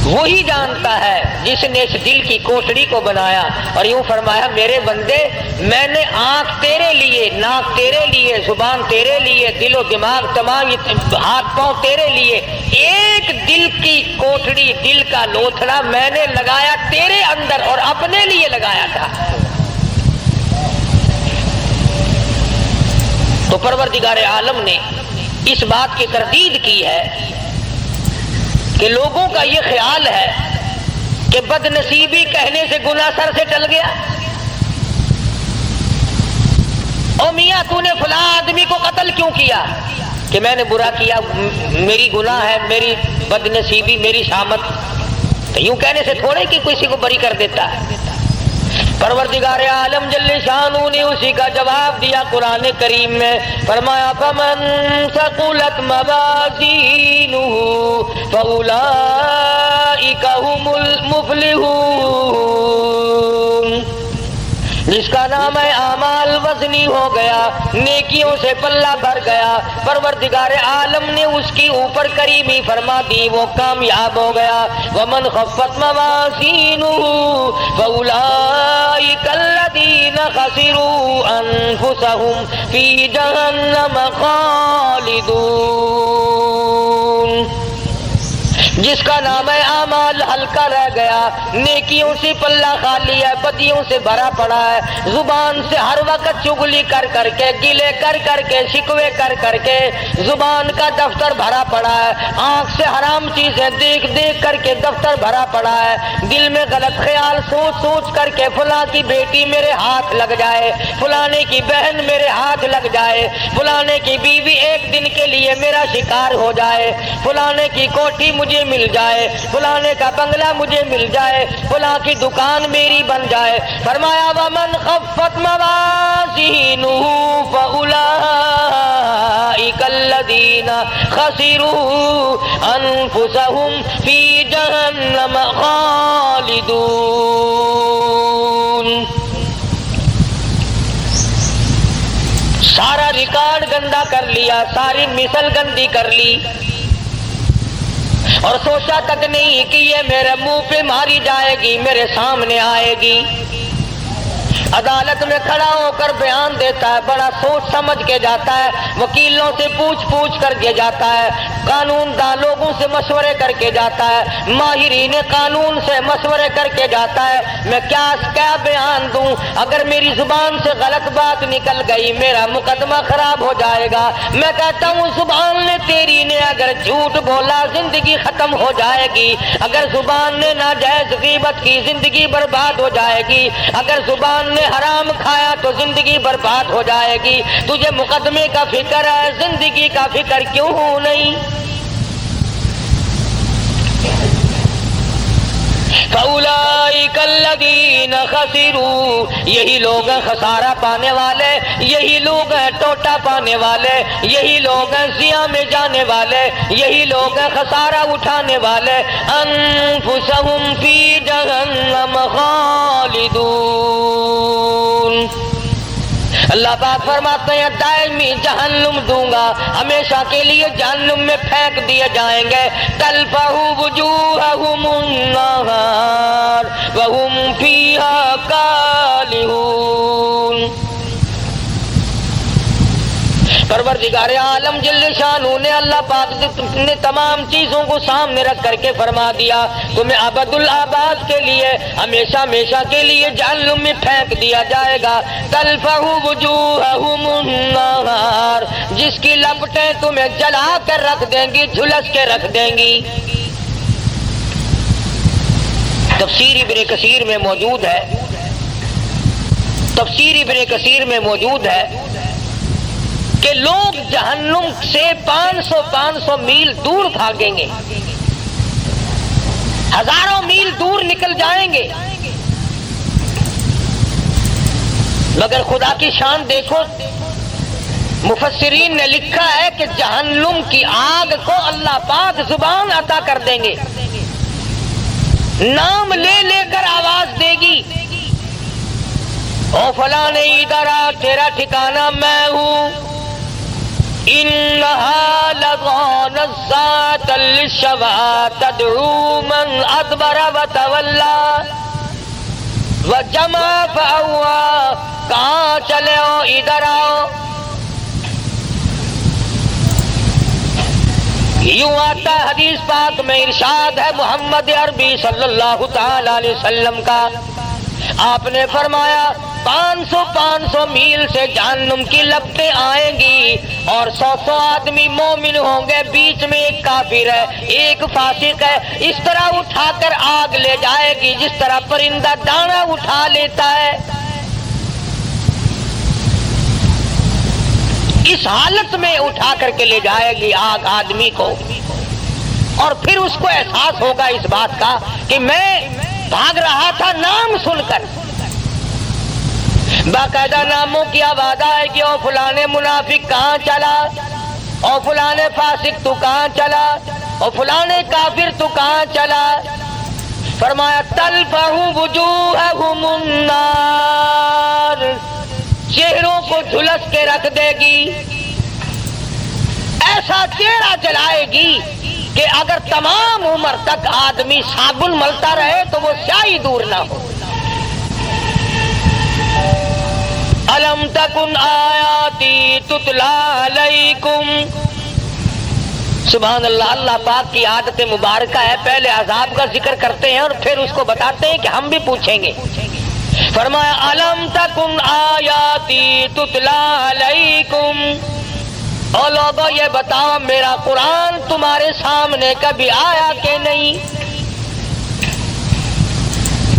وہی جانتا ہے جس نے اس دل کی کوٹڑی کو بنایا. اور یوں فرمایا میرے بندے میں نے آنکھ تیرے لیے، ناک تیرے لیے، زبان تیرے لیے، دل و دماغ تمام ہاتھ پاؤں تیرے لیے، ایک دل کی کوٹڑی، دل کا لوتھڑا میں نے لگایا تیرے اندر اور اپنے لیے لگایا تھا. تو پروردگار عالم نے اس بات کی تردید کی ہے کہ لوگوں کا یہ خیال ہے کہ بد نصیبی کہنے سے گناہ سر سے ٹل گیا. او میاں تو نے فلاں آدمی کو قتل کیوں کیا؟ کہ میں نے برا کیا، میری گناہ ہے، میری بد نصیبی، میری شامت. تو یوں کہنے سے تھوڑے کہ کسی کو بری کر دیتا ہے. پروردگار عالم جل شانہ نے اسی کا جواب دیا قرآن کریم میں، فرمایا فمن ثقلت موازینہ فاولئک هم المفلحون. جس کا نام ہے اعمال وزنی ہو گیا، نیکیوں سے پلہ بھر گیا، پروردگار عالم نے اس کی اوپر کریمی فرما دی، وہ کامیاب ہو گیا. ومن خفت موازینہ فاولئک الذین خسروا انفسهم فی جہنم خالدون. جس کا نام ہے اعمال ہلکا رہ گیا، نیکیوں سے پلہ خالی ہے، بدیوں سے بھرا پڑا ہے، زبان سے ہر وقت چغلی کر کر کے، گلے کر کر کے، شکوے کر کر کے زبان کا دفتر بھرا پڑا ہے، آنکھ سے حرام چیزیں دیکھ دیکھ کر کے دفتر بھرا پڑا ہے، دل میں غلط خیال سوچ سوچ کر کے فلاں کی بیٹی میرے ہاتھ لگ جائے، فلانے کی بہن میرے ہاتھ لگ جائے، فلانے کی بیوی ایک دن کے لیے میرا شکار ہو جائے، فلانے کی کوٹھی مجھے مل جائے، فلانے کا بنگلہ مجھے مل جائے، فلاں کی دکان میری بن جائے. فرمایا ومن خفت موازینہ فاولئک الذین خسروا انفسهم فی جہنم خالدون. سارا ریکارڈ گندا کر لیا، ساری مثل گندی کر لی اور سوچا تک نہیں کہ یہ میرے منہ پہ ماری جائے گی، میرے سامنے آئے گی. عدالت میں کھڑا ہو کر بیان دیتا ہے، بڑا سوچ سمجھ کے جاتا ہے، وکیلوں سے پوچھ پوچھ کر کے جاتا ہے، قانون دان لوگوں سے مشورے کر کے جاتا ہے، ماہرین قانون سے مشورے کر کے جاتا ہے. میں کیا بیان دوں؟ اگر میری زبان سے غلط بات نکل گئی میرا مقدمہ خراب ہو جائے گا. میں کہتا ہوں زبان نے تیری نے اگر جھوٹ بولا زندگی ختم ہو جائے گی، اگر زبان نے ناجائز غیبت کی زندگی برباد ہو جائے گی، اگر زبان نے حرام کھایا تو زندگی برباد ہو جائے گی. تجھے مقدمے کا فکر ہے، زندگی کا فکر کیوں ہو نہیں؟ فَأُولَئِكَ الَّذِينَ خَسِرُوا، یہی لوگ ہیں خسارہ پانے والے، یہی لوگ ہیں ٹوٹا پانے والے، یہی لوگ ہیں زیاں میں جانے والے، یہی لوگ ہیں خسارہ اٹھانے والے. انفسہم فی جہنم خالدون. اللہ پاک فرماتے ہیں دائمی جہنم دوں گا، ہمیشہ کے لیے جہنم میں پھینک دیے جائیں گے. تلفح وجوہہم النار وہم فیہا کالہون. پروردگار عالم جل شانہ نے اللہ پاک نے تمام چیزوں کو سامنے رکھ کر کے فرما دیا تمہیں ابد الآباد کے لیے ہمیشہ ہمیشہ کے لیے جہنم میں پھینک دیا جائے گا. تلفح وجوہہم النار، جس کی لپٹیں تمہیں جلا کر رکھ دیں گی، جھلس کے رکھ دیں گی. تفسیر ابن کثیر میں موجود ہے، تفسیر ابن کثیر میں موجود ہے کہ لوگ جہنم سے 500 میل دور بھاگیں گے، ہزاروں میل دور نکل جائیں گے، مگر خدا کی شان دیکھو. مفسرین نے لکھا ہے کہ جہنم کی آگ کو اللہ پاک زبان عطا کر دیں گے، نام لے لے کر آواز دے گی، او فلاں ادھر آ، تیرا ٹھکانہ میں ہوں. انہا لظی نزاعة للشوى تدعو من ادبر وتولى وجمع فأوعى. کہاں چلے ہو؟ ادھر آؤ. یوں آتا ہے حدیث پاک میں، ارشاد ہے محمد عربی صلی اللہ تعالی علیہ وسلم کا. آپ نے فرمایا 500 میل سے جہنم کی لپٹیں آئیں گی اور 100 آدمی مومن ہوں گے، بیچ میں ایک کافر ہے، ایک فاسق ہے. اس طرح اٹھا کر آگ لے جائے گی جس طرح پرندہ دانا اٹھا لیتا ہے. اس حالت میں اٹھا کر کے لے جائے گی آگ آدمی کو، اور پھر اس کو احساس ہوگا اس بات کا کہ میں بھاگ رہا تھا نام سن کر. باقاعدہ ناموں کی آواز آئے گی، او فلانے منافق کہاں چلا، او فلانے فاسق تو کہاں چلا، او فلانے کافر تو کہاں چلا. فرمایا تلفح وجوہہم النار، چہروں کو جھلس کے رکھ دے گی، ایسا چہرہ جلائے گی کہ اگر تمام عمر تک آدمی صابن ملتا رہے تو وہ سیاہی دور نہ ہو. الم تکن آیاتی تتلی علیکم. سبحان اللہ. اللہ پاک کی عادت مبارکہ ہے، پہلے عذاب کا ذکر کرتے ہیں اور پھر اس کو بتاتے ہیں کہ ہم بھی پوچھیں گے. فرمایا الم تکن آیاتی تتلی علیکم. اور لوگوں یہ بتاؤ میرا قرآن تمہارے سامنے کبھی آیا کہ نہیں؟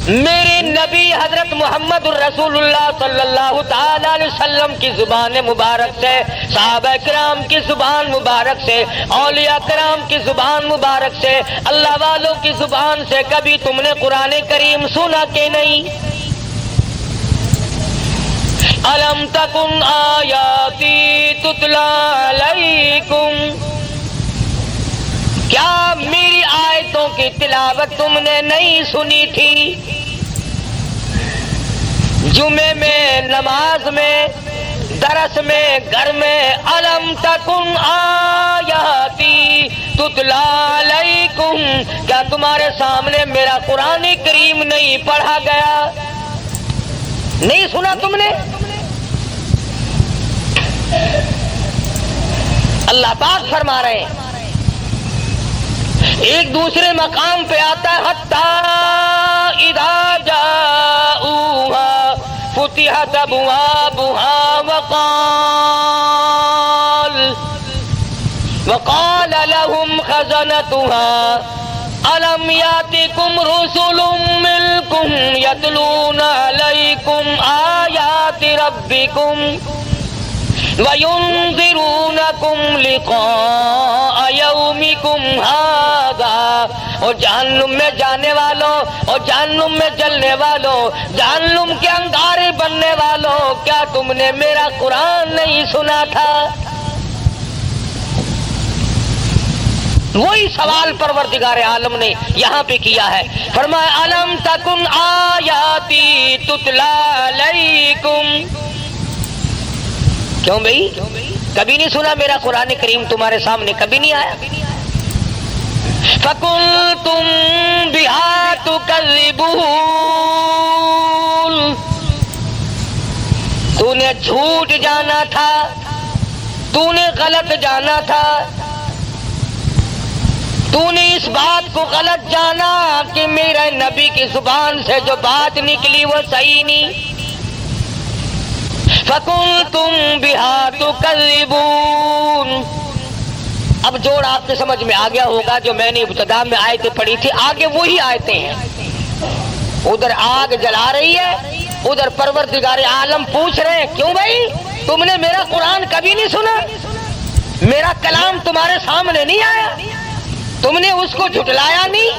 میرے نبی حضرت محمد الرسول اللہ صلی اللہ تعالی علیہ وسلم کی زبان مبارک سے، صحابہ کرام کی زبان مبارک سے، اولیاء کرام کی زبان مبارک سے، اللہ والوں کی زبان سے کبھی تم نے قرآن کریم سنا کہ نہیں؟ الم تکن آیاتی تتلی علیکم. کیا میری آیتوں کی تلاوت تم نے نہیں سنی تھی؟ جمعے میں، نماز میں، درس میں، گھر میں. الم تکن آیاتی تتلی علیکم، کیا تمہارے سامنے میرا قرآن کریم نہیں پڑھا گیا؟ نہیں سنا تم نے؟ اللہ پاک فرما رہے ہیں. ایک دوسرے مقام پہ آتا ہے حتی اذا جاؤوها فتحت ابوابها وقال لهم خزنتها الم یاتکم رسل منکم یتلون علیکم آیات ربکم وَيُنذِرُونَكُمْ لِقَاءَ يَوْمِكُمْ هَذَا. اور جہنم میں جانے والوں اور جہنم میں جلنے والوں، جہنم کے انگارے بننے والوں، کیا تم نے میرا قرآن نہیں سنا تھا؟ وہی سوال پروردگار عالم نے یہاں پہ کیا ہے. فرمایا الم تکن آیاتی تتلی علیکم. کیوں بھائی کبھی نہیں سنا میرا قرآن کریم تمہارے سامنے کبھی نہیں آیا؟ فَكُنْتُمْ بِهَا تُكَذِّبُونَ. تو نے جھوٹ جانا تھا، تو نے غلط جانا تھا، تو نے اس بات کو غلط جانا کہ میرے نبی کی زبان سے جو بات نکلی وہ صحیح نہیں. فَكُنْتُمْ بِهَا تُكَذِّبُونَ. اب جوڑ آپ کے سمجھ میں آ گیا ہوگا. جو میں نے ابتدا میں آیتیں پڑھی تھی آگے وہی آیتیں ہیں. ادھر آگ جلا رہی ہے، ادھر پروردگار عالم پوچھ رہے ہیں کیوں بھائی تم نے میرا قرآن کبھی نہیں سنا؟ میرا کلام تمہارے سامنے نہیں آیا؟ تم نے اس کو جھٹلایا نہیں؟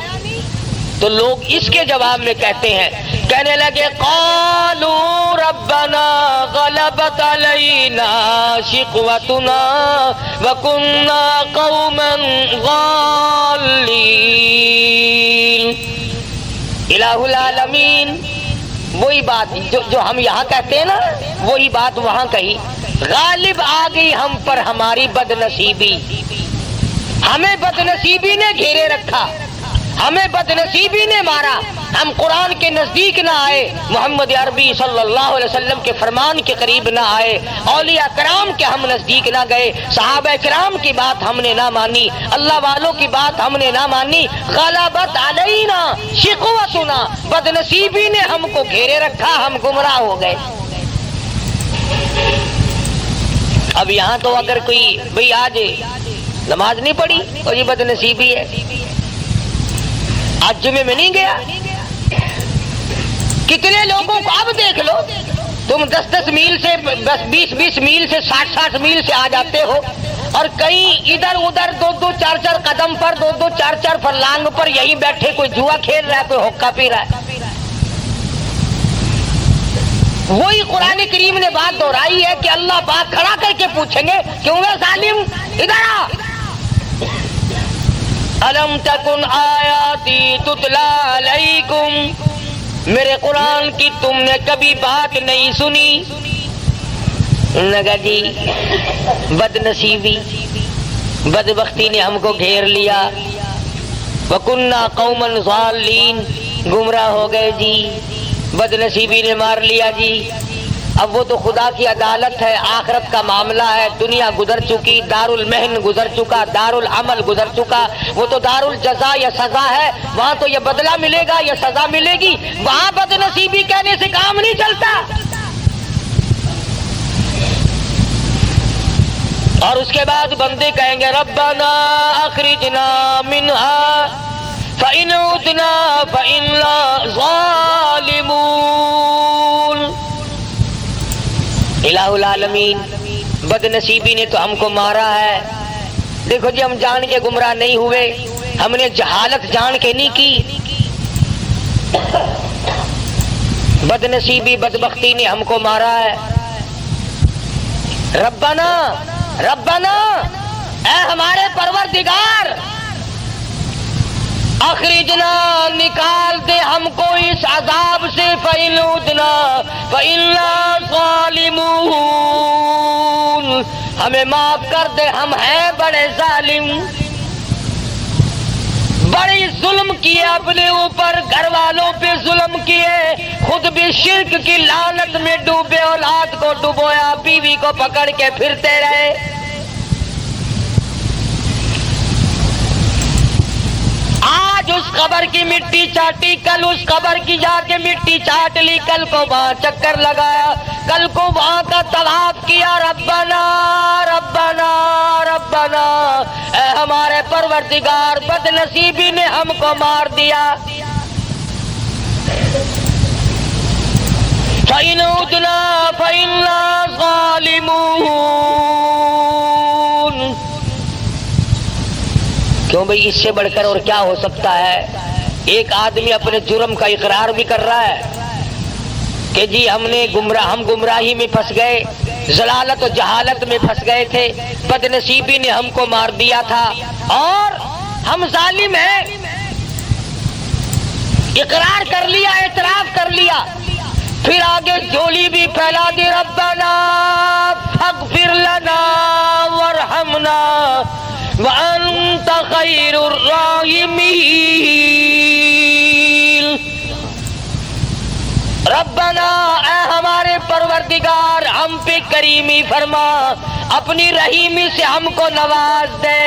تو لوگ اس کے جواب میں کہتے ہیں، کہنے لگے قالوا ربنا غلبت علینا شقوتنا وکنا قوما غالین. الہ العالمین وہی بات جو ہم یہاں کہتے ہیں نا، وہی بات وہاں کہی. غالب آ گئی ہم پر ہماری بد نصیبی، ہمیں بدنصیبی نے گھیرے رکھا، ہمیں بدنصیبی نے مارا، ہم قرآن کے نزدیک نہ آئے، محمد عربی صلی اللہ علیہ وسلم کے فرمان کے قریب نہ آئے، اولیاء کرام کے ہم نزدیک نہ گئے، صحابہ کرام کی بات ہم نے نہ مانی، اللہ والوں کی بات ہم نے نہ مانی، غلبت علینا شقوتنا، بدنصیبی نے ہم کو گھیرے رکھا، ہم گمراہ ہو گئے۔ اب یہاں تو اگر کوئی بھئی آج نماز نہیں پڑھی اور یہ بدنصیبی ہے، آج جمعے میں نہیں گیا، کتنے لوگوں کو اب دیکھ لو، تم 10 میل سے 20 میل سے 60 میل سے آ جاتے ہو، اور کہیں ادھر ادھر 2 4 قدم پر 2 4 فرلانگ پر یہیں بیٹھے کوئی جوا کھیل رہا ہے، کوئی حقہ پی رہا ہے۔ وہی قرآن کریم نے بات دہرائی ہے کہ اللہ پاک کھڑا کر کے پوچھیں گے کیوں گے ظالم، ادھر آ، الم تکن آیاتی تتلا علیکم، میرے قرآن کی تم نے کبھی بات نہیں سنی؟ لگا جی بدنصیبی بدبختی نے ہم کو گھیر لیا، وَكُنَّا قَوْمًا ضَالِّينَ، گمراہ ہو گئے جی، بدنصیبی نے مار لیا جی۔ اب وہ تو خدا کی عدالت ہے، آخرت کا معاملہ ہے، دنیا گزر چکی، دار المحن گزر چکا، دار العمل گزر چکا، وہ تو دار الجزا یا سزا ہے، وہاں تو یہ بدلہ ملے گا یا سزا ملے گی، وہاں بدنصیبی کہنے سے کام نہیں چلتا۔ اور اس کے بعد بندے کہیں گے ربنا اخرجنا منہا فإن عدنا فإنا ظالمون۔ الہ العالمین، بدنصیبی نے تو ہم کو مارا ہے، دیکھو جی ہم جان کے گمراہ نہیں ہوئے، ہم نے جہالت جان کے نہیں کی، بدنصیبی بدبختی نے ہم کو مارا ہے۔ ربنا ربنا، اے ہمارے پروردگار، اخرجنا، نکال دے ہم کو اس عذاب سے، فإن عدنا فإنا ظالمون، ہمیں معاف کر دے، ہم ہیں بڑے ظالم، بڑی ظلم کیے اپنے اوپر، گھر والوں پہ ظلم کیے، خود بھی شرک کی لعنت میں ڈوبے، اولاد کو ڈبویا، بیوی کو پکڑ کے پھرتے رہے۔ آج اس قبر کی مٹی چاٹی، کل اس قبر کی جا کے مٹی چاٹ لی، کل کو وہاں چکر لگایا، کل کو وہاں کا طواف کیا، ربنا ربنا ربنا، اے ہمارے پروردگار، بدنصیبی نے ہم کو مار دیا۔ فَإِنْ عُدْنَا فَإِنَّا ظَالِمُونَ۔ کیوں بھئی، اس سے بڑھ کر اور کیا ہو سکتا ہے؟ ایک آدمی اپنے جرم کا اقرار بھی کر رہا ہے کہ جی ہم گمراہی میں پھنس گئے، ضلالت و جہالت میں پھنس گئے تھے، بدنصیبی نے ہم کو مار دیا تھا اور ہم ظالم ہیں، اقرار کر لیا، اعتراف کر لیا، پھر آگے جھولی بھی پھیلا دی، ربنا فاغفر لنا وارحمنا وانت خیر الراحمین۔ ربنا، اے ہمارے پروردگار، ہم پہ کریمی فرما، اپنی رحیمی سے ہم کو نواز دے۔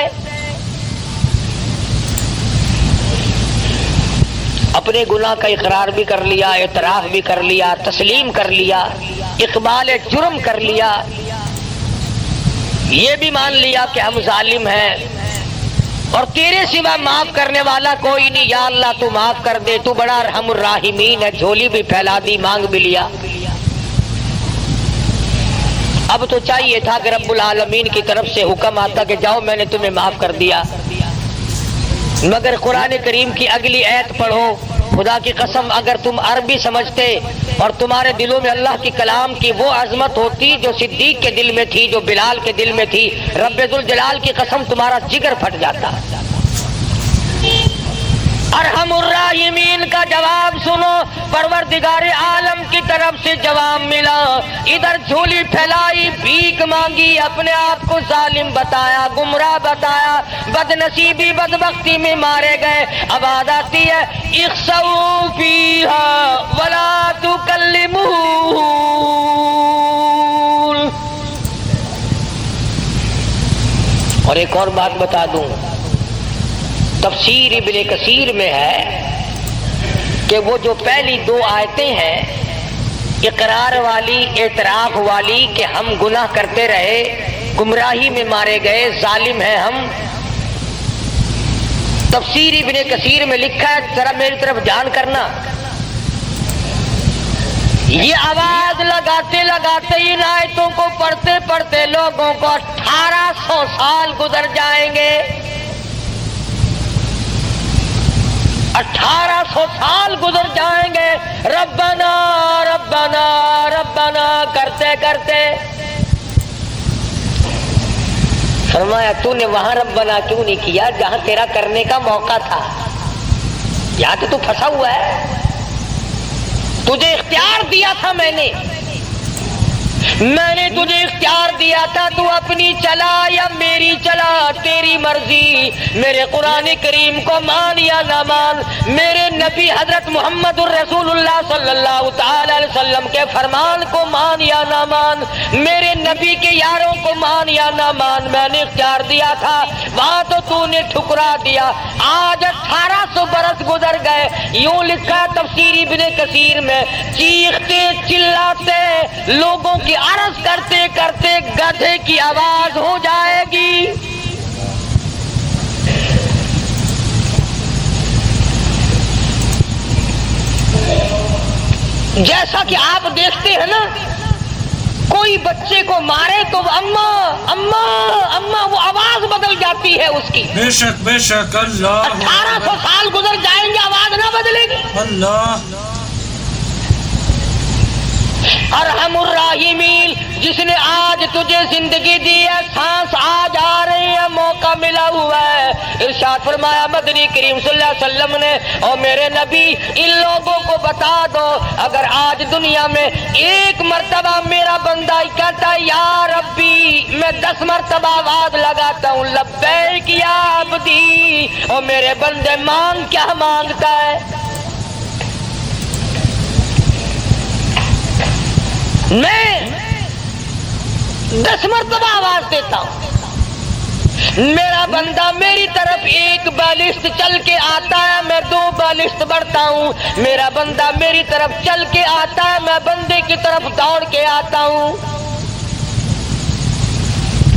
اپنے گناہ کا اقرار بھی کر لیا، اعتراف بھی کر لیا، تسلیم کر لیا، اقبال جرم کر لیا، یہ بھی مان لیا کہ ہم ظالم ہیں اور تیرے سوا معاف کرنے والا کوئی نہیں، یا اللہ تو معاف کر دے، تو بڑا ارحم الراحمین ہے۔ جھولی بھی پھیلا دی، مانگ بھی لیا۔ اب تو چاہیے تھا کہ رب العالمین کی طرف سے حکم آتا کہ جاؤ میں نے تمہیں معاف کر دیا، مگر قرآن کریم کی اگلی آیت پڑھو، خدا کی قسم اگر تم عربی سمجھتے اور تمہارے دلوں میں اللہ کی کلام کی وہ عظمت ہوتی جو صدیق کے دل میں تھی، جو بلال کے دل میں تھی، رب ذوالجلال کی قسم تمہارا جگر پھٹ جاتا۔ ارحم الراحمین کا جواب سنو، پروردگار عالم کی طرف سے جواب ملا۔ ادھر جھولی پھیلائی، بھیک مانگی، اپنے آپ کو ظالم بتایا، گمراہ بتایا، بد نصیبی بدبختی میں مارے گئے۔ آواز آتی ہے اخسؤوا فیہا ولا تکلمون۔ اور ایک اور بات بتا دوں، تفسیر ابن کثیر میں ہے کہ وہ جو پہلی دو آیتیں ہیں اقرار والی، اعتراف والی کہ ہم گناہ کرتے رہے، گمراہی میں مارے گئے، ظالم ہیں ہم، تفسیر ابن کثیر میں لکھا ہے، ذرا میری طرف دھیان کرنا، یہ آواز لگاتے لگاتے ان آیتوں کو پڑھتے پڑھتے لوگوں کو 1800 سال گزر جائیں گے۔ 1800 سال گزر جائیں گے ربنا ربنا ربنا کرتے کرتے۔ فرمایا تو نے وہاں ربنا کیوں نہیں کیا جہاں تیرا کرنے کا موقع تھا؟ یہاں تو پھنسا ہوا ہے، تجھے اختیار دیا تھا میں نے تجھے اختیار دیا تھا، تو اپنی چلا یا میری چلا، تیری مرضی۔ میرے قرآن کریم کو مان یا نہ مان، میرے نبی حضرت محمد الرسول اللہ صلی اللہ تعالی علیہ وسلم کے فرمان کو مان یا نہ مان، میرے نبی کے یاروں کو مان یا نہ مان، میں نے اختیار دیا تھا، وہاں تو نے ٹھکرا دیا۔ آج 1800 برس گزر گئے، یوں لکھا تفسیر ابن کثیر میں، چیختے چلاتے لوگوں کی عرض کرتے کرتے گدھے کی آواز ہو جائے گی۔ جیسا کہ آپ دیکھتے ہیں نا، کوئی بچے کو مارے تو اماں اماں اماں وہ آواز بدل جاتی ہے اس کی۔ بے شک بے شک اللہ 1800 سال گزر جائیں گے آواز نہ بدلے گی۔ اللہ ارحم الراحمین، جس نے آج تجھے زندگی دی ہے، سانس آج آ رہی ہے، موقع ملا ہوا ہے، ارشاد فرمایا مدنی کریم صلی اللہ علیہ وسلم نے، اور میرے نبی ان لوگوں کو بتا دو، اگر آج دنیا میں ایک مرتبہ میرا بندہ کہتا ہے یا ربی، میں 10 مرتبہ آواز لگاتا ہوں لبیک یا عبدی، اور میرے بندے مانگ کیا مانگتا ہے؟ میں 10 مرتبہ آواز دیتا ہوں، میرا بندہ میری طرف ایک بالشت چل کے آتا ہے، میں 2 بالشت بڑھتا ہوں، میرا بندہ میری طرف چل کے آتا ہے، میں بندے کی طرف دوڑ کے آتا ہوں۔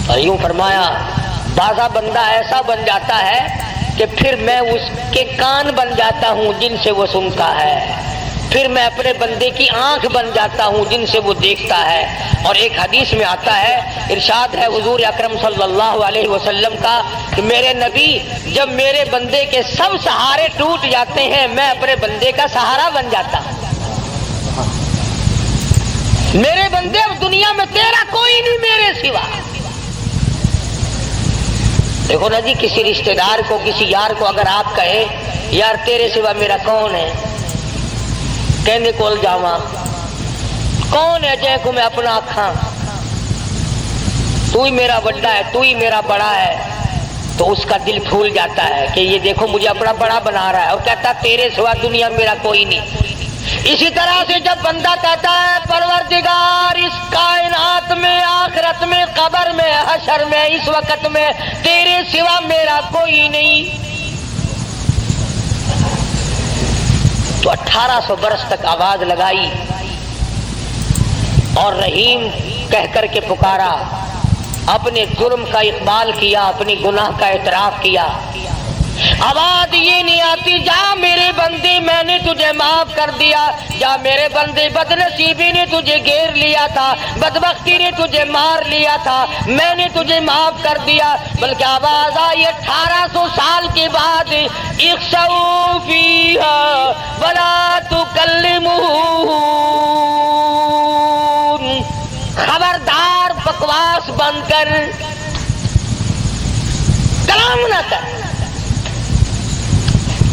اور یوں فرمایا بازا بندہ ایسا بن جاتا ہے کہ پھر میں اس کے کان بن جاتا ہوں جن سے وہ سنتا ہے، پھر میں اپنے بندے کی آنکھ بن جاتا ہوں جن سے وہ دیکھتا ہے۔ اور ایک حدیث میں آتا ہے، ارشاد ہے حضور اکرم صلی اللہ علیہ وسلم کا کہ میرے نبی جب میرے بندے کے سب سہارے ٹوٹ جاتے ہیں، میں اپنے بندے کا سہارا بن جاتا ہوں۔ میرے بندے اب دنیا میں تیرا کوئی نہیں میرے سوا۔ دیکھو نا جی، کسی رشتہ دار کو، کسی یار کو اگر آپ کہیں یار تیرے سوا میرا کون ہے، کہنے کول جاواں، کون ہے جے کو میں اپنا آکھاں، تو ہی میرا بڑا ہے، تو ہی میرا بڑا ہے، تو اس کا دل پھول جاتا ہے کہ یہ دیکھو مجھے اپنا بڑا بنا رہا ہے، اور کہتا تیرے سوا دنیا میرا کوئی نہیں۔ اسی طرح سے جب بندہ کہتا ہے پروردگار اس کائنات میں، آخرت میں، قبر میں، حشر میں، اس وقت میں تیرے سوا میرا کوئی نہیں، تو 1800 برس تک آواز لگائی اور رحیم کہہ کر کے پکارا، اپنے جرم کا اقبال کیا، اپنی گناہ کا اعتراف کیا۔ آواز یہ نہیں آتی جا میرے بندے میں نے تجھے معاف کر دیا، جا میرے بندے بدنصیبی نے تجھے گھیر لیا تھا، بدبختی نے تجھے مار لیا تھا، میں نے تجھے معاف کر دیا، بلکہ آواز آئی 1800 سال کے بعد اخسؤوا فیہا ولا تکلمون، خبردار بکواس بند کر، کلام نہ کر،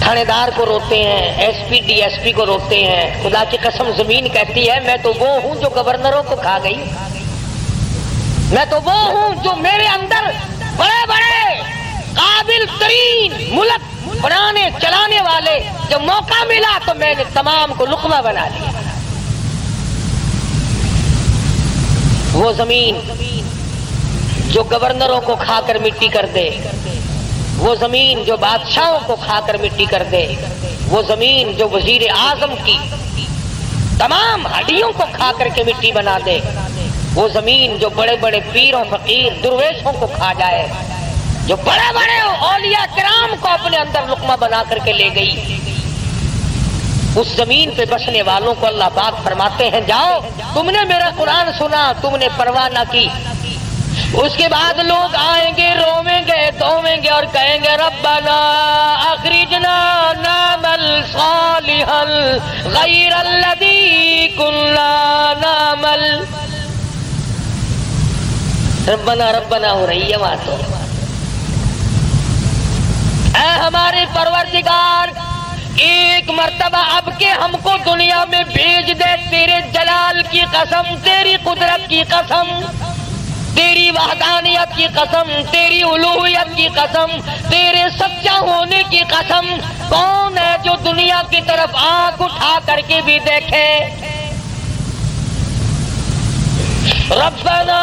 تھانے دار کو روتے ہیں، S P D S P کو روتے ہیں۔ خدا کی قسم زمین کہتی ہے میں تو وہ ہوں جو گورنروں کو کھا گئی، میں تو وہ ہوں جو میرے اندر بڑے بڑے قابل ترین ملک بنانے چلانے والے جب موقع ملا تو میں نے تمام کو لقمہ بنا لیا۔ وہ زمین جو گورنروں کو کھا کر مٹی کر دے، وہ زمین جو بادشاہوں کو کھا کر مٹی کر دے، وہ زمین جو وزیر اعظم کی تمام ہڈیوں کو کھا کر کے مٹی بنا دے، وہ زمین جو بڑے بڑے پیروں فقیر درویشوں کو کھا جائے، جو بڑے بڑے اولیاء کرام کو اپنے اندر لقمہ بنا کر کے لے گئی، اس زمین پہ بسنے والوں کو اللہ پاک فرماتے ہیں جاؤ، تم نے میرا قرآن سنا، تم نے پرواہ نہ کی، اس کے بعد لوگ آئیں گے، رویں گے، دھویں گے اور کہیں گے ربنا اخرجنا نعمل صالحا غیر الذی کنا نعمل۔ ربنا ربنا ہو رہی ہے وہاں تو، اے ہمارے پروردگار ایک مرتبہ اب کے ہم کو دنیا میں بھیج دے، تیرے جلال کی قسم، تیری قدرت کی قسم، تیری وحدانیت کی قسم، تیری الوہیت کی قسم، تیرے سچا ہونے کی قسم، کون ہے جو دنیا کی طرف آنکھ اٹھا کر کے بھی دیکھے؟ ربنا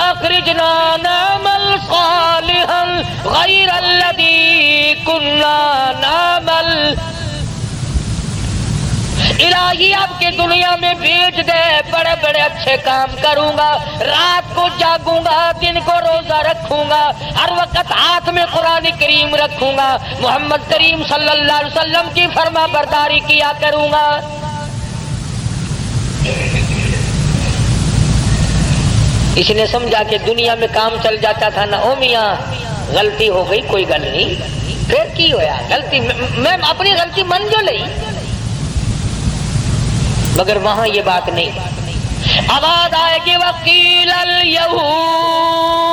اخرجنا نعمل صالحا غیر الذی کنا نعمل۔ الہی اب کے دنیا میں بھیج دے، بڑے بڑے اچھے کام کروں گا، رات کو جاگوں گا، دن کو روزہ رکھوں گا، ہر وقت ہاتھ میں قرآن کریم رکھوں گا، محمد کریم صلی اللہ علیہ وسلم کی فرما برداری کیا کروں گا۔ اس نے سمجھا کہ دنیا میں کام چل جاتا تھا نا، او میاں غلطی ہو گئی کوئی گل نہیں، پھر کی ہویا غلطی، میں اپنی غلطی من جو لئی، مگر وہاں یہ بات نہیں، آواز آئے گی وقیل الیہود